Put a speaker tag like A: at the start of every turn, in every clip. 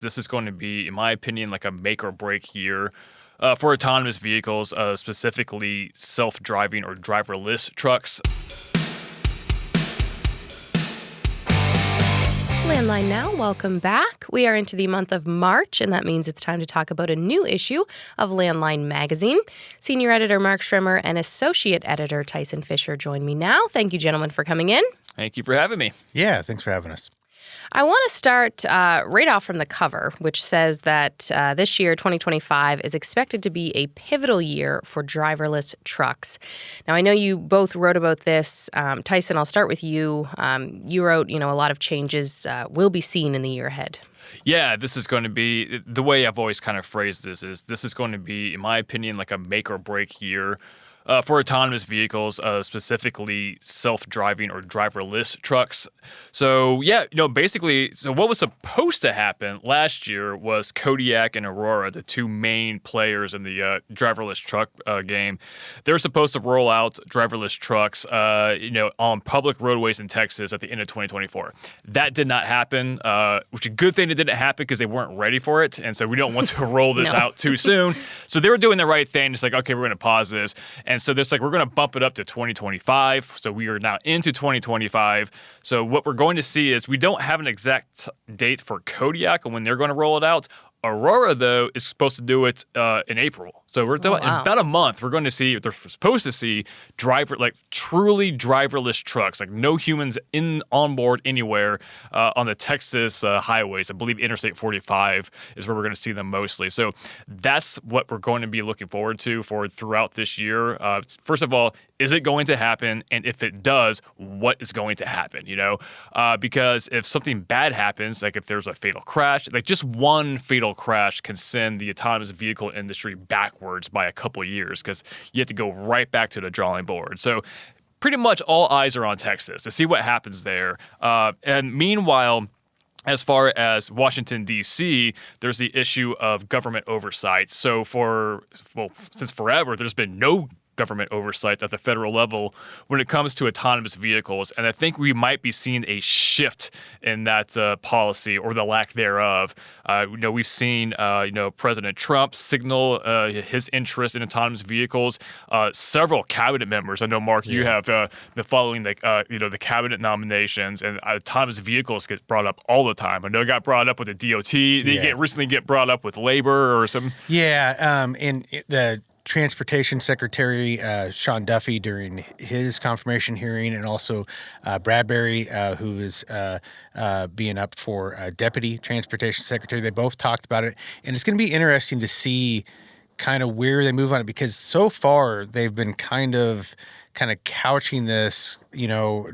A: this is going to be, in my opinion, like a make or break year for autonomous vehicles, specifically self-driving or driverless trucks.
B: Landline now, welcome back. We are into the month of March, and that means it's time to talk about a new issue of Landline magazine. Senior editor Mark Schremmer and associate editor Tyson Fisher join me now. Thank you, gentlemen, for coming in.
A: Thank you for having me.
C: Yeah, thanks for having us.
B: I want to start right off from the cover, which says that this year, 2025, is expected to be a pivotal year for driverless trucks. Now, I know you both wrote about this. Tyson, I'll start with you. You wrote, a lot of changes will be seen in the year ahead.
A: Yeah, this is going to be, the way I've always kind of phrased this is going to be, in my opinion, like a make or break year for autonomous vehicles, specifically self-driving or driverless trucks. So yeah, basically, so what was supposed to happen last year was Kodiak and Aurora, the two main players in the driverless truck game. They're supposed to roll out driverless trucks, on public roadways in Texas at the end of 2024. That did not happen, which is a good thing it didn't happen because they weren't ready for it, and so we don't want to roll this out too soon. So they were doing the right thing. It's like, okay, we're going to pause this. And so there's we're going to bump it up to 2025. So we are now into 2025. So what we're going to see is we don't have an exact date for Kodiak and when they're going to roll it out. Aurora, though, is supposed to do it in April. So we're in about a month. We're going to see, they're supposed to see truly driverless trucks, like no humans on board anywhere on the Texas highways. I believe Interstate 45 is where we're going to see them mostly. So that's what we're going to be looking forward to throughout this year. First of all, is it going to happen? And if it does, what is going to happen? Because if something bad happens, like if there's a fatal crash, like just one fatal crash can send the autonomous vehicle industry backwards by a couple of years because you have to go right back to the drawing board. So pretty much all eyes are on Texas to see what happens there. And meanwhile, as far as Washington, D.C., there's the issue of government oversight. So since forever, there's been no government oversight at the federal level when it comes to autonomous vehicles. And I think we might be seeing a shift in that policy or the lack thereof. We've seen, President Trump signal his interest in autonomous vehicles. Several cabinet members, I know, Mark, you have been following the cabinet nominations, and autonomous vehicles get brought up all the time. I know it got brought up with the DOT. They recently get brought up with labor or some.
C: Yeah, and the Transportation Secretary Sean Duffy during his confirmation hearing, and also Bradbury, who is being up for Deputy Transportation Secretary. They both talked about it, and it's going to be interesting to see kind of where they move on it, because so far they've been kind of couching this,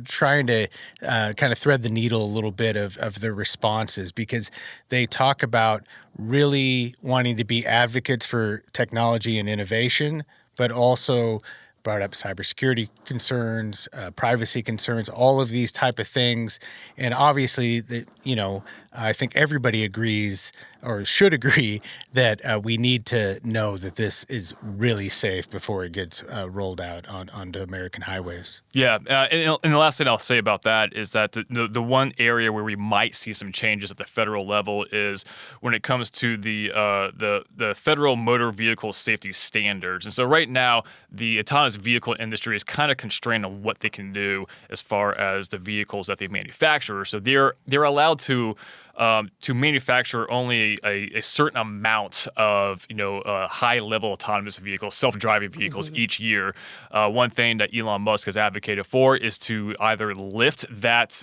C: trying to kind of thread the needle a little bit of their responses, because they talk about really wanting to be advocates for technology and innovation, but also brought up cybersecurity concerns, privacy concerns, all of these type of things. And obviously, I think everybody agrees or should agree that we need to know that this is really safe before it gets rolled out onto American highways.
A: Yeah, and the last thing I'll say about that is that the one area where we might see some changes at the federal level is when it comes to the federal motor vehicle safety standards. And so right now, the autonomous vehicle industry is kind of constrained on what they can do as far as the vehicles that they manufacture. So they're allowed to manufacture only a certain amount of high-level autonomous vehicles, self-driving vehicles each year. One thing that Elon Musk has advocated for is to either lift that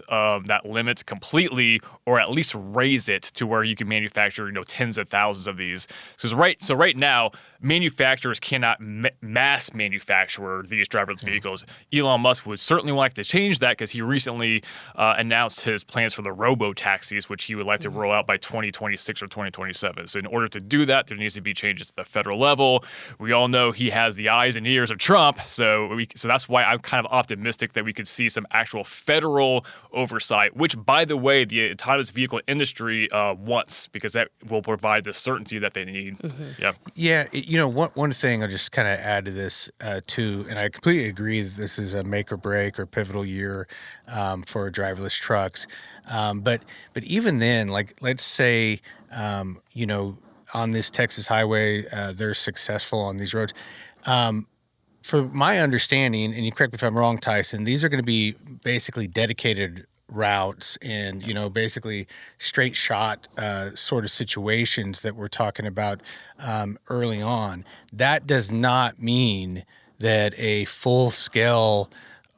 A: limit completely, or at least raise it to where you can manufacture tens of thousands of these. So right now, manufacturers cannot mass manufacture these driverless vehicles. Elon Musk would certainly like to change that because he recently announced his plans for the robo-taxis, which he would like to roll out by 2026 or 2027. So in order to do that, there needs to be changes at the federal level. We all know he has the eyes and ears of Trump, so that's why I'm kind of optimistic that we could see some actual federal oversight, which, by the way, the autonomous vehicle industry wants, because that will provide the certainty that they need.
C: Yeah, one thing I'll just kind of add to this too, and I completely agree that this is a make or break or pivotal year for driverless trucks. But even then, like, let's say on this Texas highway, they're successful on these roads. For my understanding, and you correct me if I'm wrong, Tyson, these are going to be basically dedicated routes and, basically straight shot sort of situations that we're talking about early on. That does not mean that a full scale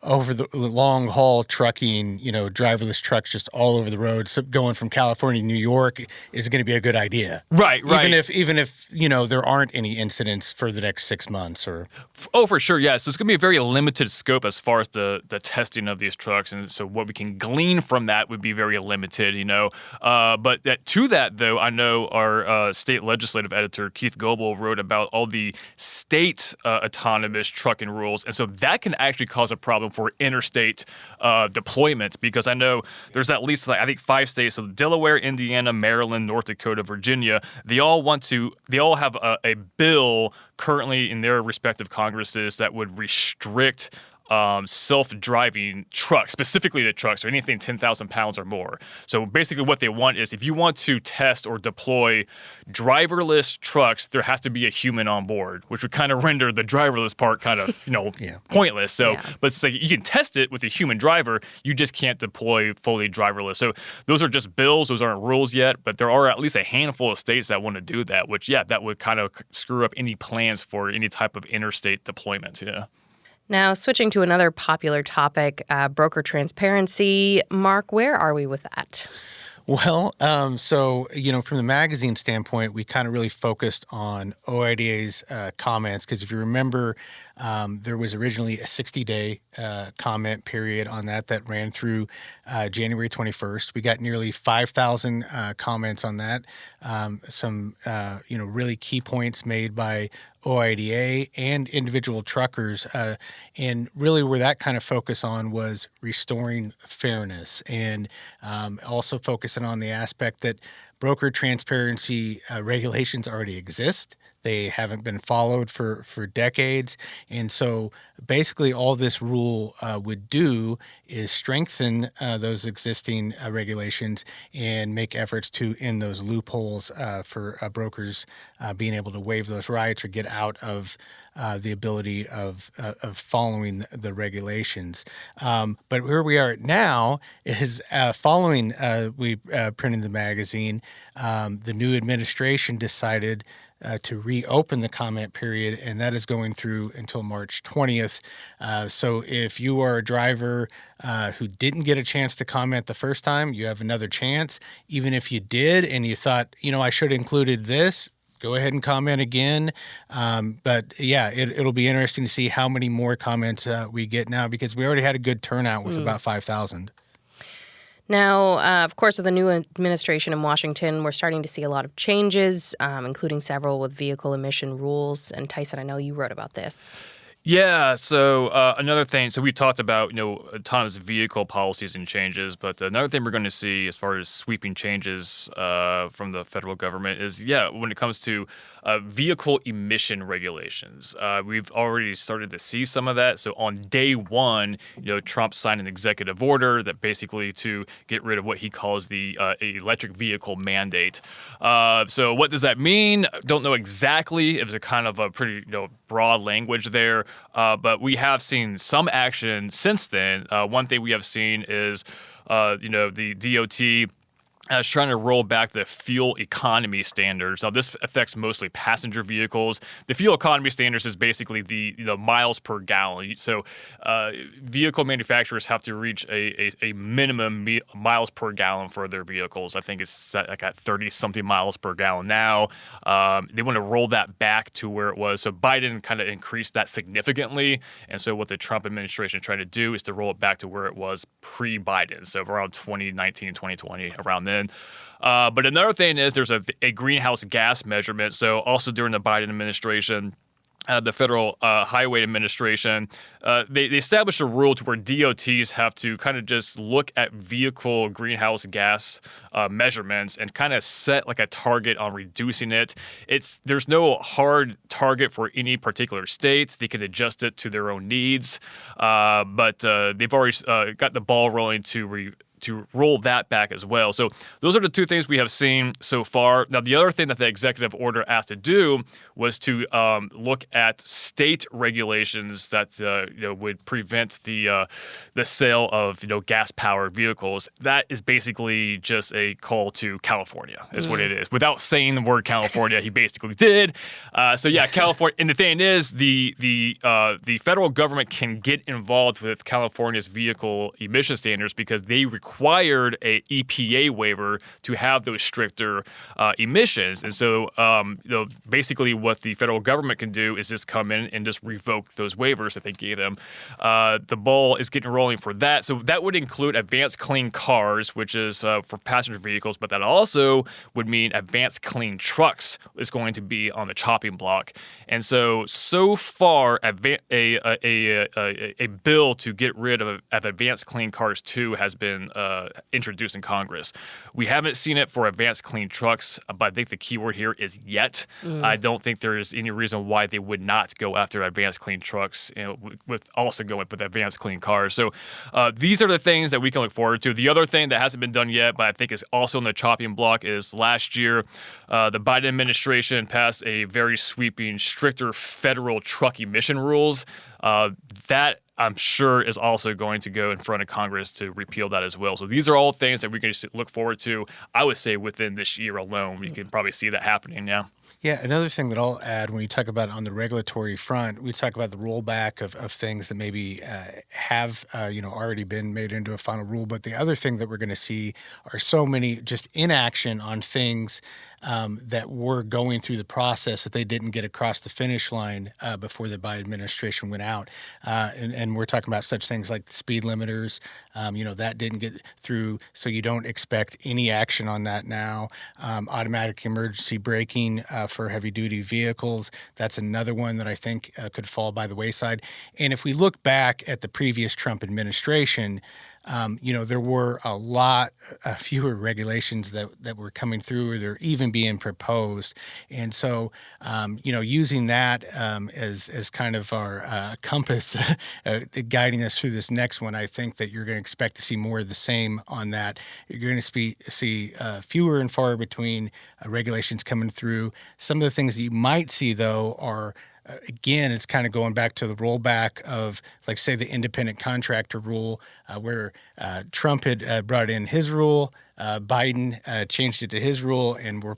C: over the long haul trucking, driverless trucks just all over the road, so going from California to New York is going to be a good idea.
A: Right.
C: Even if there aren't any incidents for the next 6 months or.
A: Oh, for sure. Yeah. So it's going to be a very limited scope as far as the testing of these trucks. And so what we can glean from that would be very limited, But to that, though, I know our state legislative editor, Keith Goebel, wrote about all the state autonomous trucking rules. And so that can actually cause a problem for interstate deployment, because I know there's at least, I think, 5 states, so Delaware, Indiana, Maryland, North Dakota, Virginia, they all have a bill currently in their respective Congresses that would restrict self-driving trucks, specifically the trucks, or anything 10,000 pounds or more. So basically what they want is, if you want to test or deploy driverless trucks, there has to be a human on board, which would kind of render the driverless part kind of, pointless. So, but it's like you can test it with a human driver, you just can't deploy fully driverless. So those are just bills, those aren't rules yet, but there are at least a handful of states that want to do that, which, that would kind of screw up any plans for any type of interstate deployment,
B: Now, switching to another popular topic, broker transparency. Mark, where are we with that?
C: Well, so, from the magazine standpoint, we kind of really focused on OIDA's comments, because if you remember, there was originally a 60-day comment period on that ran through January 21st. We got nearly 5,000 comments on that. Some, really key points made by OIDA and individual truckers. And really where that kind of focus on was restoring fairness, and also focusing on the aspect that broker transparency regulations already exist. They haven't been followed for decades. And so basically all this rule would do is strengthen those existing regulations and make efforts to end those loopholes for brokers being able to waive those rights or get out of the ability of following the regulations. But where we are now is following we printed the magazine, the new administration decided to reopen the comment period, and that is going through until March 20th. So if you are a driver who didn't get a chance to comment the first time, you have another chance. Even if you did and you thought, I should have included this, go ahead and comment again. But it'll be interesting to see how many more comments we get now, because we already had a good turnout with about 5,000.
B: Now, of course, with the new administration in Washington, we're starting to see a lot of changes, including several with vehicle emission rules. And Tyson, I know you wrote about this.
A: Yeah, so another thing, so we talked about, autonomous vehicle policies and changes, but another thing we're going to see as far as sweeping changes from the federal government is, when it comes to vehicle emission regulations. We've already started to see some of that. So on day one, Trump signed an executive order that basically to get rid of what he calls the electric vehicle mandate. So what does that mean? Don't know exactly. It was a kind of a pretty, broad language there. But we have seen some action since then. One thing we have seen is, the DOT is trying to roll back the fuel economy standards. Now, this affects mostly passenger vehicles. The fuel economy standards is basically the miles per gallon. So vehicle manufacturers have to reach a minimum miles per gallon for their vehicles. I think it's set like at 30-something miles per gallon now. They want to roll that back to where it was. So Biden kind of increased that significantly. And so what the Trump administration is trying to do is to roll it back to where it was pre-Biden. So around 2019, 2020, around then. But another thing is there's a greenhouse gas measurement. So also during the Biden administration, the Federal Highway Administration, they established a rule to where DOTs have to kind of just look at vehicle greenhouse gas measurements and kind of set like a target on reducing it. There's no hard target for any particular state. They can adjust it to their own needs, but they've already got the ball rolling to to roll that back as well. So those are the two things we have seen so far. Now, the other thing that the executive order asked to do was to look at state regulations that would prevent the sale of gas-powered vehicles. That is basically just a call to California, is what it is. Without saying the word California, he basically did. So yeah, California. And the thing is, the federal government can get involved with California's vehicle emission standards because they required a EPA waiver to have those stricter emissions. And so basically what the federal government can do is just come in and just revoke those waivers that they gave them. The ball is getting rolling for that. So that would include advanced clean cars, which is for passenger vehicles, but that also would mean advanced clean trucks is going to be on the chopping block. And so far, a bill to get rid of advanced clean cars too has been introduced in Congress. We haven't seen it for advanced clean trucks, but I think the key word here is yet. I don't think there is any reason why they would not go after advanced clean trucks, with also going with advanced clean cars. So these are the things that we can look forward to. The other thing that hasn't been done yet, but I think is also in the chopping block, is last year the Biden administration passed a very sweeping, stricter federal truck emission rules. That I'm sure is also going to go in front of Congress to repeal that as well. So these are all things that we can look forward to. I would say within this year alone, we can probably see that happening now.
C: Yeah, another thing that I'll add when you talk about on the regulatory front, we talk about the rollback of things that maybe have already been made into a final rule. But the other thing that we're going to see are so many just inaction on things that were going through the process that they didn't get across the finish line before the Biden administration went out. And we're talking about such things like the speed limiters. That didn't get through, so you don't expect any action on that now. Automatic emergency braking for heavy-duty vehicles, that's another one that I think could fall by the wayside. And if we look back at the previous Trump administration, there were a lot fewer regulations that were coming through, or they're even being proposed. And so, using that as kind of our compass guiding us through this next one, I think that you're going to expect to see more of the same on that. You're going to see fewer and far between regulations coming through. Some of the things that you might see, though, are again, it's kind of going back to the rollback of, like, say, the independent contractor rule, where Trump had brought in his rule, Biden changed it to his rule, and we'll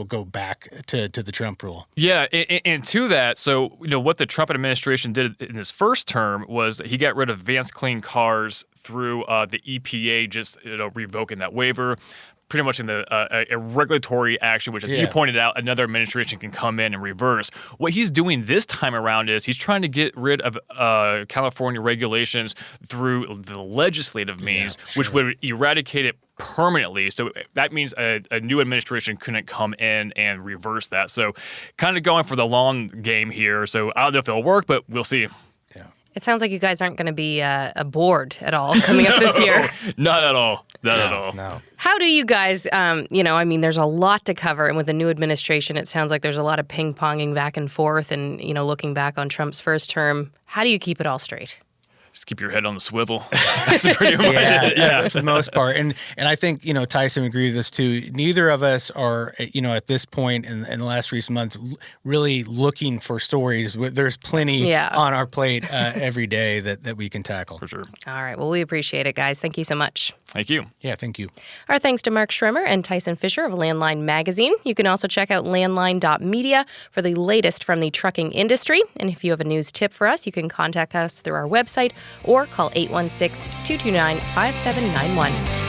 C: go back to the Trump rule.
A: Yeah, and to that, so what the Trump administration did in his first term was he got rid of advanced clean cars through the EPA just revoking that waiver. Pretty much in a regulatory action, which, as you pointed out, another administration can come in and reverse. What he's doing this time around is he's trying to get rid of California regulations through the legislative means, which would eradicate it permanently. So that means a new administration couldn't come in and reverse that. So kind of going for the long game here. So I don't know if it'll work, but we'll see.
B: It sounds like you guys aren't going to be bored at all coming up this year.
A: Not at all. Not at all.
C: No.
B: How do you guys, there's a lot to cover. And with the new administration, it sounds like there's a lot of ping-ponging back and forth. And, looking back on Trump's first term, how do you keep it all straight?
A: Just keep your head on the swivel. That's pretty much it. Yeah,
C: for the most part. And I think, Tyson would agree with this too. Neither of us are, at this point in the last recent months, really looking for stories. There's plenty on our plate every day that we can tackle.
A: For sure.
B: All right. Well, we appreciate it, guys. Thank you so much.
A: Thank you.
C: Yeah, thank you.
B: Our thanks to Mark Schremmer and Tyson Fisher of Landline Magazine. You can also check out landline.media for the latest from the trucking industry. And if you have a news tip for us, you can contact us through our website or call 816-229-5791.